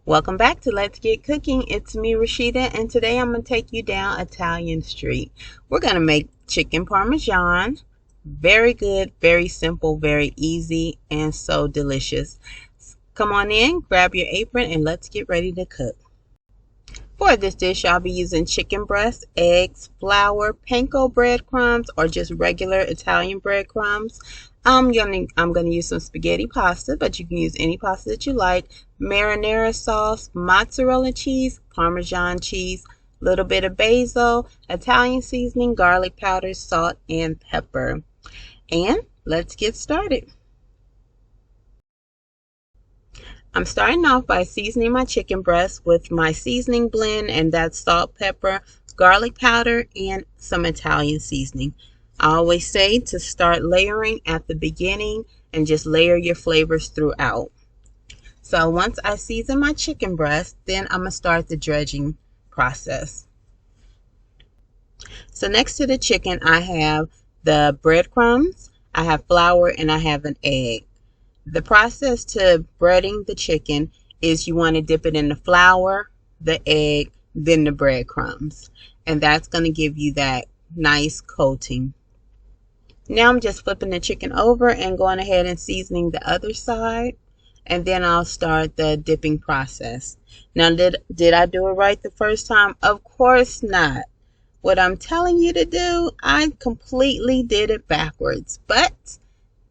Welcome back to Let's Get Cooking. It's me, Rashida, and today I'm going to take you down Italian Street. We're going to make chicken Parmesan. Very good, very simple, very easy, and so delicious. Come on in, grab your apron, and let's get ready to cook. For this dish, I'll be using chicken breast, eggs, flour, panko breadcrumbs, or just regular Italian breadcrumbs. I'm gonna use some spaghetti pasta, but you can use any pasta that you like. Marinara sauce, mozzarella cheese, Parmesan cheese, a little bit of basil, Italian seasoning, garlic powder, salt, and pepper. And let's get started. I'm starting off by seasoning my chicken breast with my seasoning blend, and that's salt, pepper, garlic powder, and some Italian seasoning. I always say to start layering at the beginning and just layer your flavors throughout. So once I season my chicken breast, then I'm going to start the dredging process. So next to the chicken, I have the breadcrumbs, I have flour, and I have an egg. The process to breading the chicken is you want to dip it in the flour, the egg, then the breadcrumbs. And that's going to give you that nice coating. Now I'm just flipping the chicken over and going ahead and seasoning the other side. And then I'll start the dipping process. Now, did I do it right the first time? Of course not. What I'm telling you to do, I completely did it backwards. But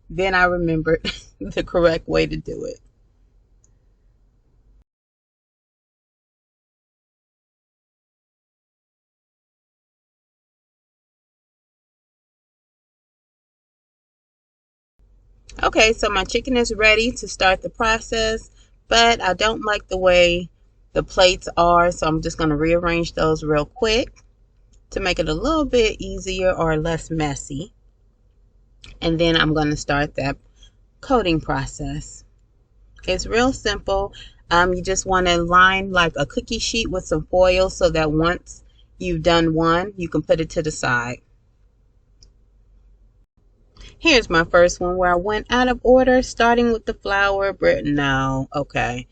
then I remembered the correct way to do it. Okay, so my chicken is ready to start the process, but I don't like the way the plates are, so I'm just going to rearrange those real quick to make it a little bit easier or less messy. And then I'm going to start that coating process. It's real simple. You just want to line like a cookie sheet with some foil so that once you've done one, you can put it to the side. Here's my first one where I went out of order, starting with the flour, bread. No, okay.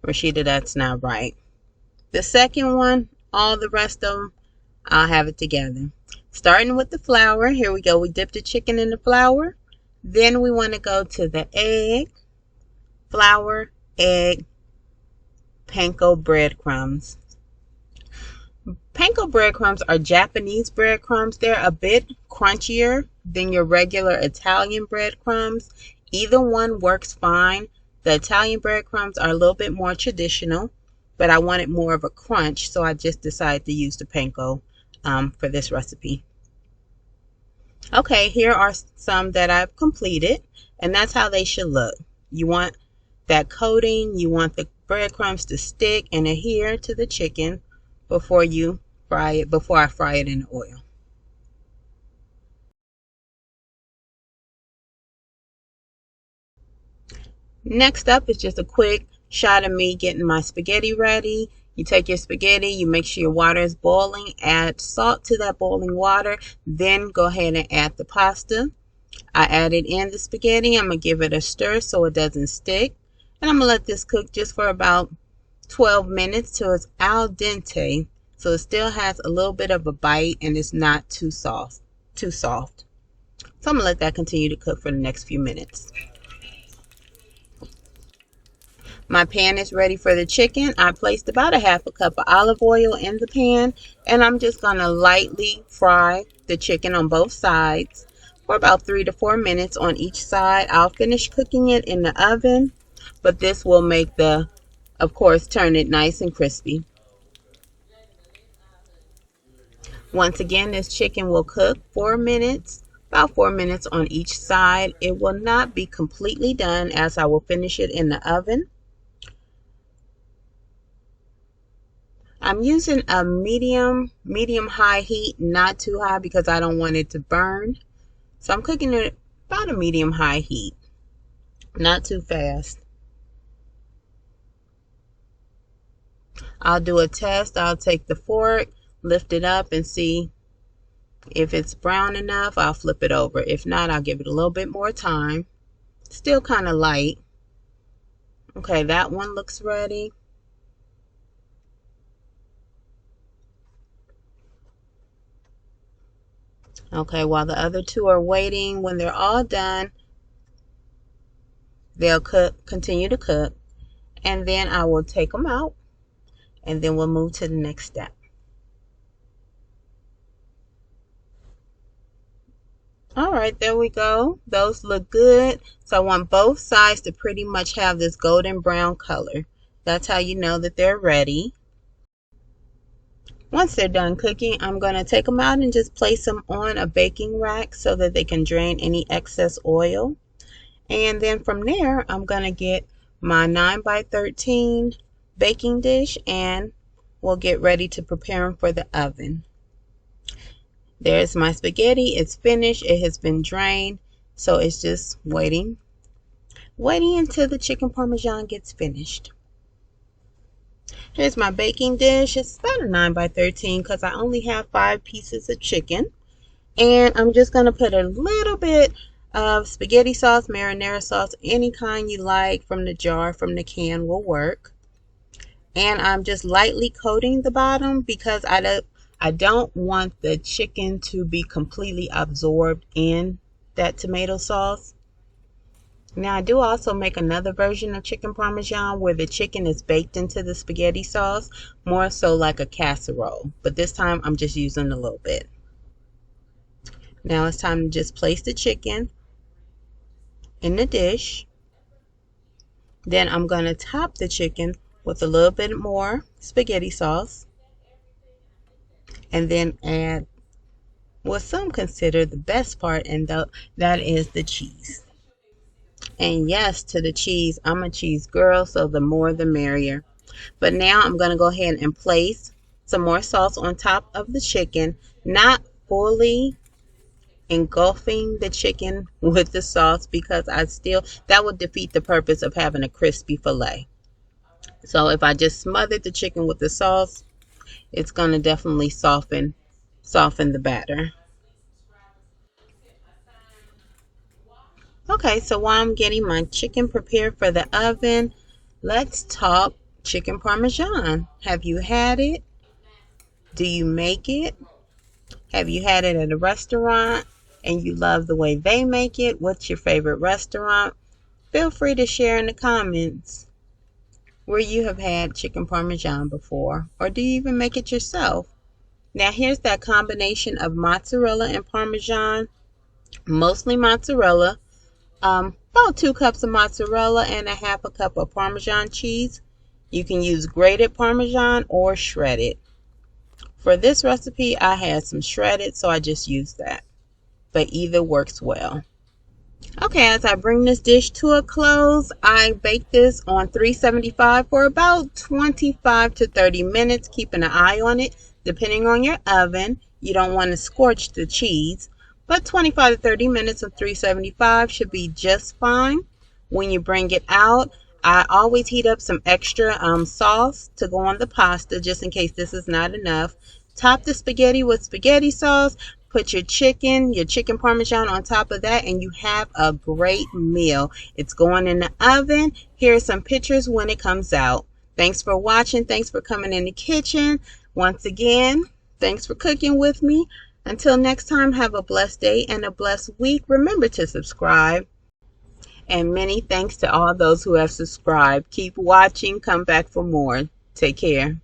Rashida, that's not right. The second one, all the rest of them, I'll have it together. Starting with the flour, here we go. We dip the chicken in the flour. Then we want to go to the egg, flour, egg, panko breadcrumbs. Panko breadcrumbs are Japanese breadcrumbs. They're a bit crunchier than your regular Italian breadcrumbs. Either one works fine. The Italian breadcrumbs are a little bit more traditional, but I wanted more of a crunch, so I just decided to use the panko for this recipe. Okay, here are some that I've completed, and that's how they should look. You want that coating, you want the breadcrumbs to stick and adhere to the chicken before you fry it, before I fry it in the oil. Next up is just a quick shot of me getting my spaghetti ready. You take your spaghetti, you make sure your water is boiling, add salt to that boiling water, then go ahead and add the pasta. I added in the spaghetti. I'm going to give it a stir so it doesn't stick. And I'm going to let this cook just for about 12 minutes till it's al dente. So it still has a little bit of a bite and it's not too soft. So I'm going to let that continue to cook for the next few minutes. My pan is ready for the chicken. I placed about a half a cup of olive oil in the pan, and I'm just going to lightly fry the chicken on both sides for about 3 to 4 minutes on each side. I'll finish cooking it in the oven, but this will make of course, turn it nice and crispy. Once again, this chicken will cook 4 minutes, about 4 minutes on each side. It will not be completely done as I will finish it in the oven. I'm using a medium high heat, not too high because I don't want it to burn. So I'm cooking it about a medium high heat, not too fast. I'll do a test. I'll take the fork, lift it up and see if it's brown enough. I'll flip it over. If not, I'll give it a little bit more time. Still kind of light. Okay, that one looks ready. Okay, while the other two are waiting, when they're all done, they'll continue to cook, and then I will take them out, and then we'll move to the next step. All right, there we go. Those look good. So I want both sides to pretty much have this golden brown color. That's how you know that they're ready. Once they're done cooking, I'm going to take them out and just place them on a baking rack so that they can drain any excess oil. And then from there, I'm going to get my 9x13 baking dish and we'll get ready to prepare them for the oven. There's my spaghetti. It's finished. It has been drained. So it's just waiting until the chicken parmesan gets finished. Here's my baking dish. It's about a 9x13 because I only have 5 pieces of chicken. And I'm just going to put a little bit of spaghetti sauce, marinara sauce, any kind you like from the jar, from the can will work. And I'm just lightly coating the bottom because I don't want the chicken to be completely absorbed in that tomato sauce. Now I do also make another version of chicken parmesan where the chicken is baked into the spaghetti sauce, more so like a casserole. But this time I'm just using a little bit. Now it's time to just place the chicken in the dish. Then I'm going to top the chicken with a little bit more spaghetti sauce. And then add what some consider the best part, and that is the cheese. And yes, to the cheese, I'm a cheese girl, so the more the merrier. But now I'm going to go ahead and place some more sauce on top of the chicken, not fully engulfing the chicken with the sauce because that would defeat the purpose of having a crispy fillet. So if I just smothered the chicken with the sauce, it's going to definitely soften the batter. Okay, so while I'm getting my chicken prepared for the oven, let's talk chicken parmesan. Have you had it? Do you make it? Have you had it at a restaurant and you love the way they make it? What's your favorite restaurant? Feel free to share in the comments where you have had chicken parmesan before, or do you even make it yourself? Now here's that combination of mozzarella and parmesan, mostly mozzarella. About 2 cups of mozzarella and a half a cup of Parmesan cheese. You can use grated Parmesan or shredded. For this recipe, I had some shredded, so I just used that. But either works well. Okay, as I bring this dish to a close, I baked this on 375 for about 25 to 30 minutes, keeping an eye on it. Depending on your oven, you don't want to scorch the cheese. But 25 to 30 minutes of 375 should be just fine. When you bring it out, I always heat up some extra sauce to go on the pasta just in case this is not enough. Top the spaghetti with spaghetti sauce. Put your chicken parmesan on top of that, and you have a great meal. It's going in the oven. Here are some pictures when it comes out. Thanks for watching. Thanks for coming in the kitchen. Once again, thanks for cooking with me. Until next time, have a blessed day and a blessed week. Remember to subscribe. And many thanks to all those who have subscribed. Keep watching. Come back for more. Take care.